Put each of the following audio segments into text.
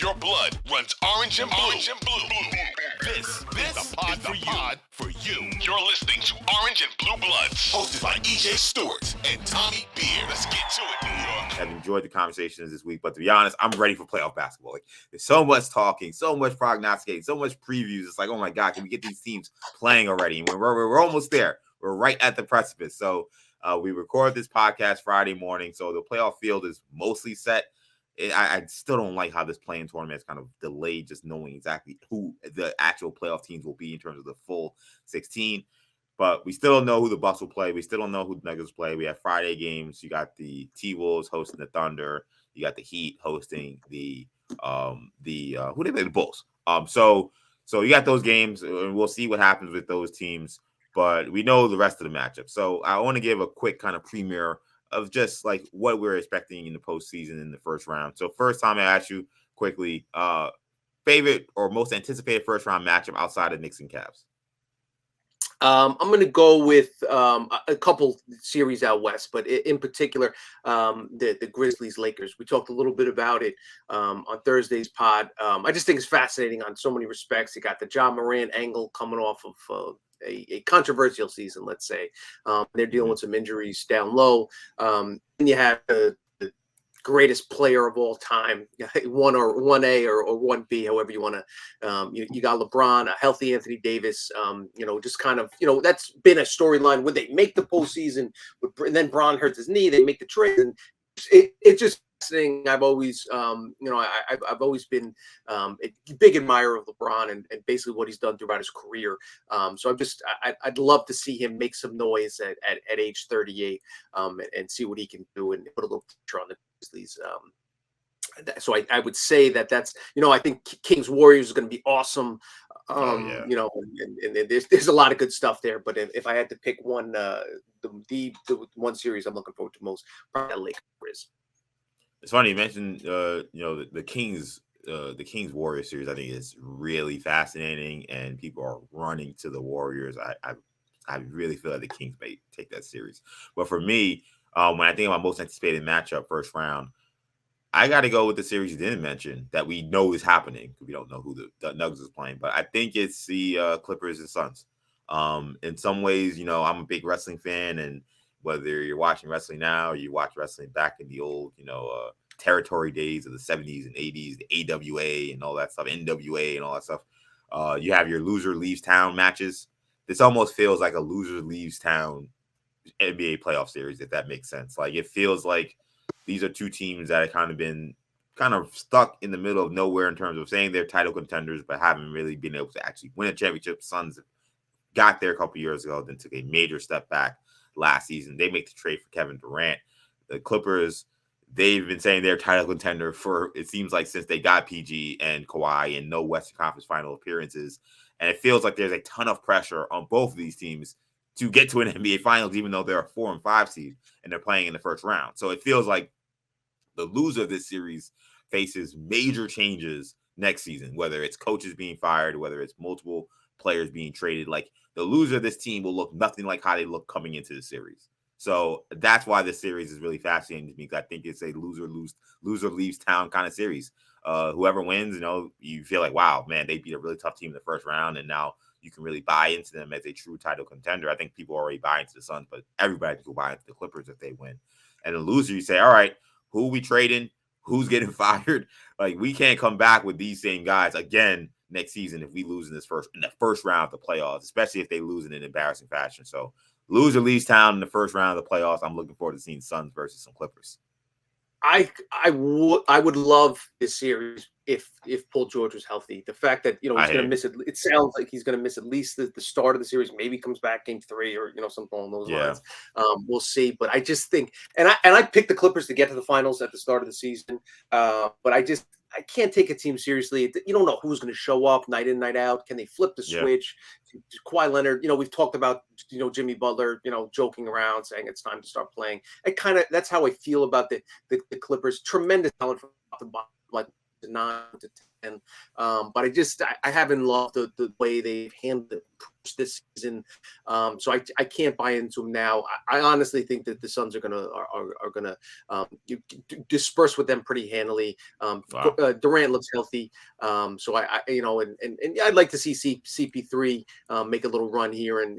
If your blood runs orange and blue, this is the pod for you. You're listening to Orange and Blue Bloods, hosted by EJ Stewart and Tommy Beer. Let's get to it, New York. I've enjoyed the conversations this week, but to be honest, I'm ready for playoff basketball. Like, there's so much talking, so much prognosticating, so much previews. It's like, oh my God, can we get these teams playing already? And we're almost there. We're right at the precipice. So we record this podcast Friday morning, so the playoff field is mostly set. I still don't like how this playing tournament is kind of delayed, just knowing exactly who the actual playoff teams will be in terms of the full 16. But we still don't know who the Bucks will play. We still don't know who the Nuggets play. We have Friday games. You got the T-Wolves hosting the Thunder. You got the Heat hosting the who they play, the Bulls. So you got those games, and we'll see what happens with those teams. But we know the rest of the matchup. So I want to give a quick kind of premiere of just like what we're expecting in the postseason in the first round. So first time I ask you quickly, favorite or most anticipated first round matchup outside of Knicks and Cavs? I'm going to go with a couple series out west, but in particular, the Grizzlies-Lakers. We talked a little bit about it on Thursday's pod. I just think it's fascinating on so many respects. You got the Ja Morant angle coming off of a controversial season, let's say. They're dealing with some injuries down low. And you have the greatest player of all time, 1A or 1B, however you want to. You got LeBron, a healthy Anthony Davis. Just kind of, that's been a storyline. Would they make the postseason? And then Bron hurts his knee. They make the trade, and it's just thing. I've always, I've always been a big admirer of LeBron and basically what he's done throughout his career. So I'd love to see him make some noise at age 38 and see what he can do and put a little pressure on the Grizzlies. So I would say that's, I think Kings Warriors is going to be awesome. And there's a lot of good stuff there. But if I had to pick one, the one series I'm looking forward to most, probably Lakers. It's funny you mentioned, the Kings Warriors series. I think is really fascinating, and people are running to the Warriors. I really feel like the Kings may take that series. But for me, when I think about most anticipated matchup first round, I got to go with the series you didn't mention that we know is happening. We don't know who the Nuggets is playing, but I think it's the Clippers and Suns. In some ways, I'm a big wrestling fan, and whether you're watching wrestling now or you watch wrestling back in the old, territory days of the 70s and 80s, the AWA and all that stuff, NWA and all that stuff, you have your loser leaves town matches. This almost feels like a loser leaves town NBA playoff series, if that makes sense. Like, it feels like these are two teams that have kind of been stuck in the middle of nowhere in terms of saying they're title contenders, but haven't really been able to actually win a championship. Suns got there a couple years ago, then took a major step back last season. They make the trade for Kevin Durant. The Clippers, they've been saying they're title contender for, it seems like, since they got PG and Kawhi and no Western Conference final appearances. And it feels like there's a ton of pressure on both of these teams to get to an NBA Finals, even though they're a 4 and 5 seed and they're playing in the first round. So it feels like the loser of this series faces major changes next season, whether it's coaches being fired, whether it's multiple players being traded. Like, the loser of this team will look nothing like how they look coming into the series. So that's why this series is really fascinating to me, because I think it's a loser leaves town kind of series. Whoever wins, you feel like, wow, man, they beat a really tough team in the first round, and now you can really buy into them as a true title contender. I think people already buy into the Suns, but everybody can buy into the Clippers if they win. And the loser, you say, all right, who are we trading? Who's getting fired? Like, we can't come back with these same guys again next season if we lose in the first round of the playoffs, especially if they lose in an embarrassing fashion. So loser leaves town in the first round of the playoffs. I'm looking forward to seeing Suns versus some Clippers. I would love this series if Paul George was healthy. The fact that he's going to miss it. It sounds like he's going to miss at least the start of the series. Maybe comes back game 3 or something along those lines. We'll see. But I just think, and I picked the Clippers to get to the finals at the start of the season. But I can't take a team seriously. You don't know who's going to show up night in, night out. Can they flip the switch? Kawhi Leonard, we've talked about, Jimmy Butler, joking around saying it's time to start playing. That's how I feel about the Clippers. Tremendous talent from the bottom, like 9 to And but I haven't loved the way they've handled it this season. So I can't buy into them now. I honestly think that the Suns are gonna disperse with them pretty handily. Wow. Durant looks healthy. So I and I'd like to see CP3 make a little run here and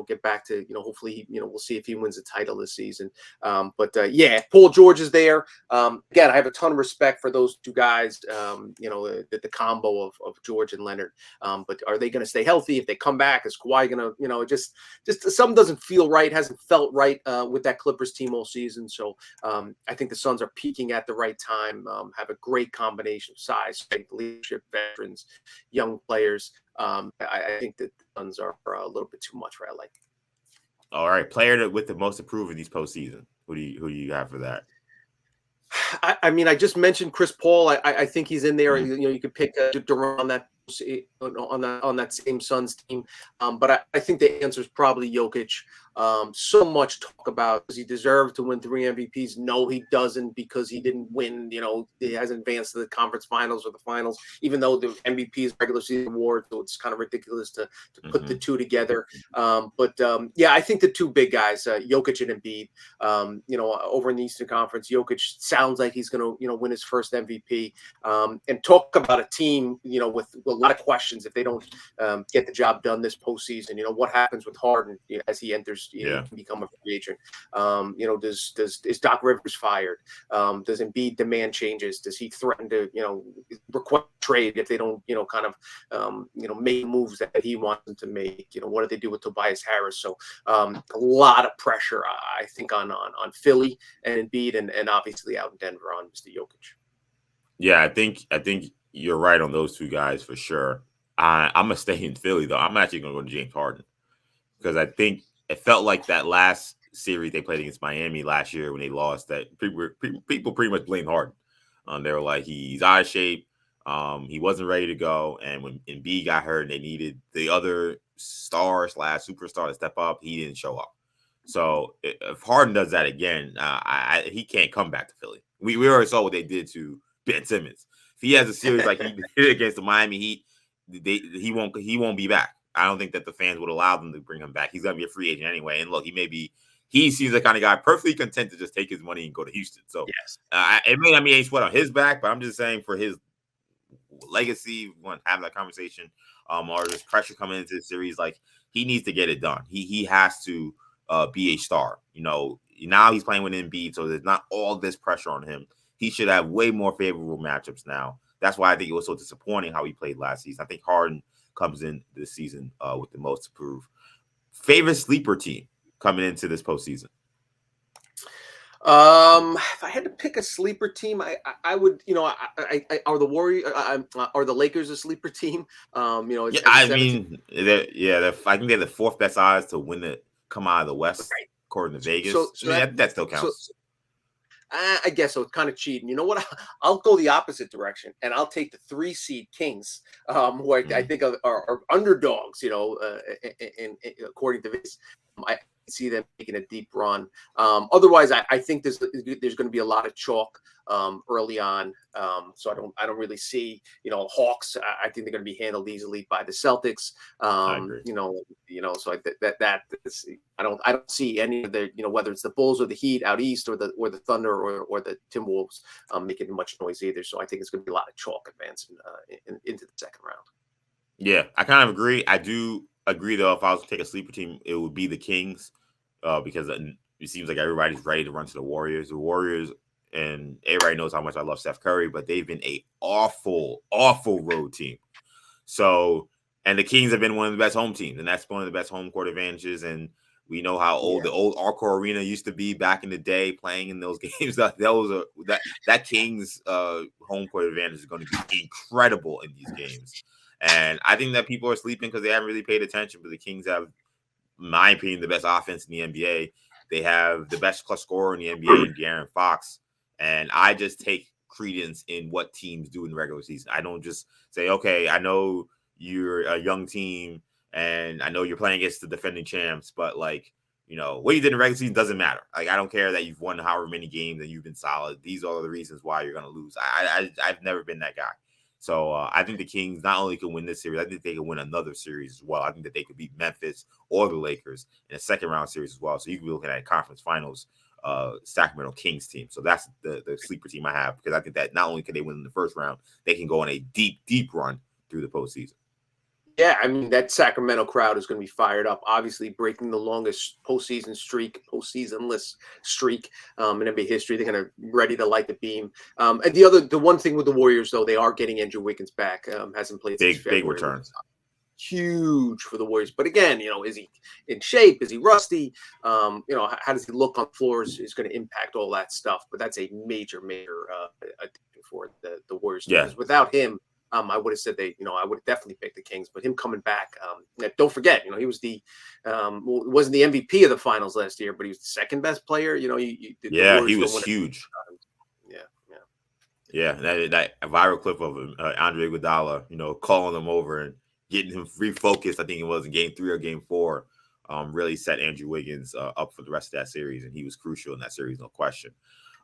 get back to hopefully we'll see if he wins the title this season. But yeah, Paul George is there. Again, I have a ton of respect for those two guys. The combo of George and Leonard. But are they going to stay healthy? If they come back, is Kawhi going to just something doesn't feel right, hasn't felt right with that Clippers team all season. So I think the Suns are peaking at the right time. Have a great combination of size, strength, leadership, veterans, young players. I think that the Suns are a little bit too much for LA. All right, player with the most improved in these postseason. Who do you have for that? I mean, I just mentioned Chris Paul. I think he's in there. You could pick Durant on that same Suns team, but I think the answer is probably Jokic. So much talk about, does he deserve to win 3 MVPs? No, he doesn't, because he didn't win. He hasn't advanced to the conference finals or the finals, even though the MVP is regular season award. So it's kind of ridiculous to put the two together. Yeah, I think the two big guys, Jokic and Embiid, over in the Eastern Conference, Jokic sounds like he's going to, win his first MVP. And talk about a team, with a lot of questions if they don't get the job done this postseason. What happens with Harden as he enters, become a free agent? Is Doc Rivers fired? Does Embiid demand changes? Does he threaten to, request trade if they don't, make moves that he wants them to make? What do they do with Tobias Harris? So a lot of pressure, I think, on Philly and Embiid, and obviously out in Denver on Mr. Jokic. Yeah, I think you're right on those two guys for sure. I'm gonna stay in Philly though. I'm actually gonna go to James Harden, because I think it felt like that last series they played against Miami last year when they lost, that people pretty much blamed Harden. They were like, he's out of shape. He wasn't ready to go. And when Embiid got hurt and they needed the other star/superstar to step up, he didn't show up. So if Harden does that again, he can't come back to Philly. We already saw what they did to Ben Simmons. If he has a series like he did against the Miami Heat, he won't be back. I don't think that the fans would allow them to bring him back. He's gonna be a free agent anyway. And look, he seems the kind of guy perfectly content to just take his money and go to Houston. So yes, it may not be a sweat on his back, but I'm just saying for his legacy, we want to have that conversation. Or there's pressure coming into the series, like he needs to get it done. He has to be a star. Now he's playing with Embiid, so there's not all this pressure on him. He should have way more favorable matchups now. That's why I think it was so disappointing how he played last season. I think Harden comes in this season with the most to prove. Favorite sleeper team coming into this postseason? If I had to pick a sleeper team, I would, are the Warriors, are the Lakers a sleeper team? I think they're the fourth best odds to come out of the West, right, according to Vegas. So that still counts. I guess so. It's kind of cheating. You know what? I'll go the opposite direction, and I'll take the 3 seed Kings, who I think are underdogs. According to this, I see them making a deep run. Otherwise, I think there's going to be a lot of chalk early on. So I don't really see, Hawks. I think they're going to be handled easily by the Celtics. I agree. So I don't see any of the, whether it's the Bulls or the Heat out east or the Thunder or the Timberwolves making much noise either. So I think it's going to be a lot of chalk advancing into the second round. Yeah, I kind of agree. I do agree though. If I was to take a sleeper team, it would be the Kings, because it seems like everybody's ready to run to the Warriors. The Warriors, and everybody knows how much I love Steph Curry, but they've been a awful road team. So, and the Kings have been one of the best home teams, and that's one of the best home court advantages. And we know how old the old Arco Arena used to be back in the day, playing in those games. That Kings home court advantage is going to be incredible in these games. And I think that people are sleeping because they haven't really paid attention. But the Kings have, in my opinion, the best offense in the NBA. They have the best plus scorer in the NBA, in De'Aaron Fox. And I just take credence in what teams do in the regular season. I don't just say, okay, I know you're a young team and I know you're playing against the defending champs, but what you did in the regular season doesn't matter. Like, I don't care that you've won however many games and you've been solid. These are the reasons why you're going to lose. I've never been that guy. So I think the Kings not only can win this series, I think they can win another series as well. I think that they could beat Memphis or the Lakers in a second round series as well. So you can be looking at conference finals, Sacramento Kings team. So that's the sleeper team I have, because I think that not only can they win in the first round, they can go on a deep run through the postseason. Yeah, I mean, that Sacramento crowd is going to be fired up. Obviously, breaking the longest postseasonless streak in NBA history. They're going to ready to light the beam. And the one thing with the Warriors, though, they are getting Andrew Wiggins back. Hasn't played since February. Big returns. Huge for the Warriors. But again, is he in shape? Is he rusty? How does he look on floors is going to impact all that stuff. But that's a major addition for the Warriors. Yeah. Because without him, I would have said I would have definitely picked the Kings, but him coming back, don't forget, he was wasn't the MVP of the finals last year, but he was the second best player. He was huge. Yeah. That viral clip of Andre Iguodala, calling him over and getting him refocused. I think it was in Game 3 or Game 4. Really set Andrew Wiggins up for the rest of that series, and he was crucial in that series, no question.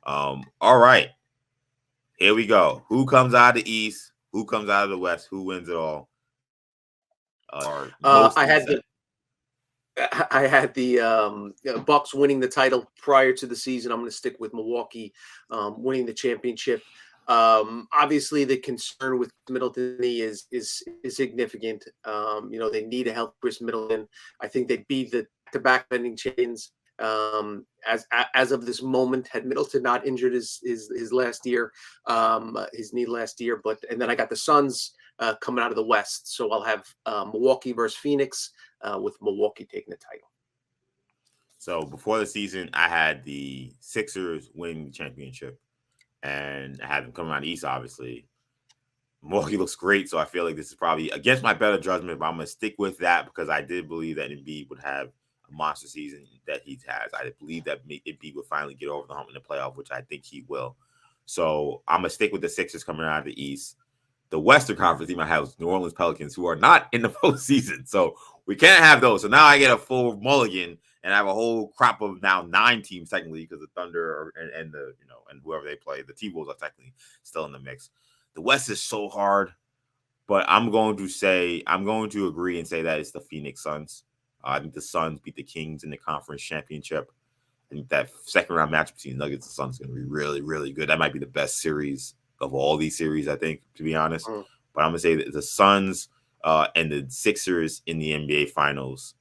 All right, here we go. Who comes out of the East? Who comes out of the West? Who wins it all? I had the Bucks winning the title prior to the season. I'm going to stick with Milwaukee winning the championship. Obviously, the concern with Middleton is significant. They need to help Chris Middleton. I think they'd be the back bending chains. As of this moment, had Middleton not injured his last year, his knee last year, and then I got the Suns coming out of the West, so I'll have Milwaukee versus Phoenix, with Milwaukee taking the title. So before the season, I had the Sixers winning the championship, and I had them coming out of the East. Obviously, Milwaukee looks great, so I feel like this is probably against my better judgment, but I'm gonna stick with that because I did believe that Embiid would have monster season that he has. I believe that Embiid will finally get over the hump in the playoff, which I think he will. So I'm gonna stick with the Sixers coming out of the East. The Western Conference team I have is New Orleans Pelicans, who are not in the postseason, so we can't have those. So now I get a full mulligan, and I have a whole crop of now 9 teams technically, because the Thunder and the and whoever they play, the T-Wolves are technically still in the mix. The West is so hard, but I'm going to agree and say that it's the Phoenix Suns. I think the Suns beat the Kings in the conference championship. I think that second round match between Nuggets and Suns is going to be really, really good. That might be the best series of all these series, I think, to be honest. But I'm going to say that the Suns and the Sixers in the NBA Finals.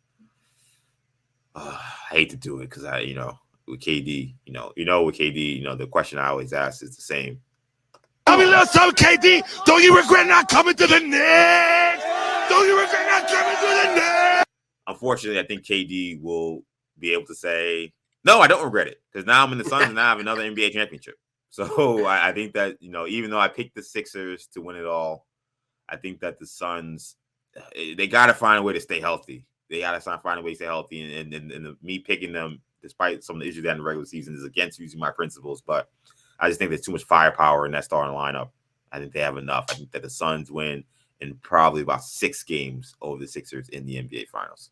I hate to do it because with KD, with KD, the question I always ask is the same. Tell me a little something, KD. Don't you regret not coming to the Knicks? Don't you regret not coming to the Knicks? Unfortunately, I think KD will be able to say, no, I don't regret it, because now I'm in the Suns and now I have another NBA championship. So I think that, even though I picked the Sixers to win it all, I think that the Suns, they got to find a way to stay healthy. They got to find a way to stay healthy. And me picking them, despite some of the issues in the regular season, is against using my principles. But I just think there's too much firepower in that starting lineup. I think they have enough. I think that the Suns win in probably about 6 games over the Sixers in the NBA Finals.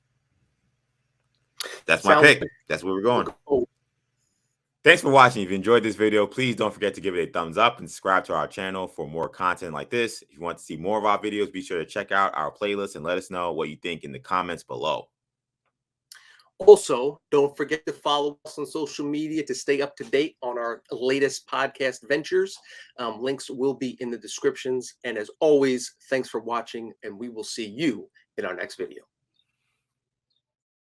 That's my pick. That's where we're going. Thanks for watching. If you enjoyed this video, please don't forget to give it a thumbs up and subscribe to our channel for more content like this. If you want to see more of our videos, be sure to check out our playlist and let us know what you think in the comments below. Also, don't forget to follow us on social media to stay up to date on our latest podcast ventures. Links will be in the descriptions. And as always, thanks for watching, and we will see you in our next video.